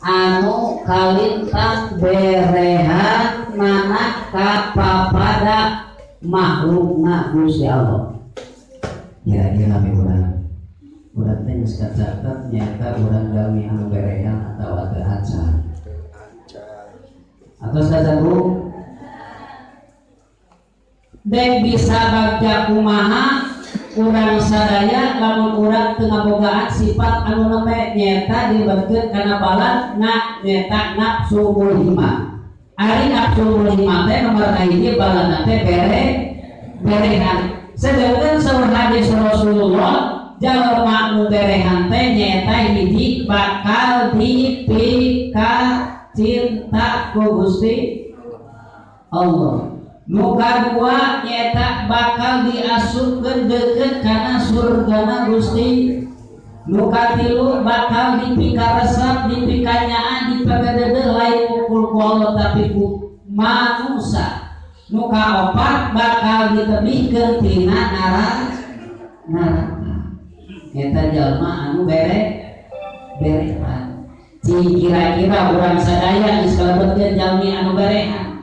anu kalintang berehan mana kapapada makhlukna Gusti Allah. Kira-kira urang teh geus kacatet nyaeta urang jalmi anu berehan atau teu acan. Atau sajago dek bisa bagja kumaha urang sadaya lamun urang teu ngabogaan sifat anu neme nyaeta dibetkeun kana balan nyaeta nafsu mulhimah. Ari nafsu mulhimah teh nomor kahiji balanna teh berehan. Sedangkan saur hadis Rasulullah jalma nu berehan teh nyaeta hiji bakal dipika cinta ku Gusti Allah. Nu kadua nyaeta bakal diasupkeun deukeut kana surgana Gusti. Nu katilu bakal dipika resep, dipika nyaan, dipagadeudeuh lain ukul ku Allah tapi ku manusia. Nu kaopat bakal ditebihkeun tina neraka. Eta jalma anu berehan. Kira-kira urang sadaya geus kalebetkeun jalmi anu berehan.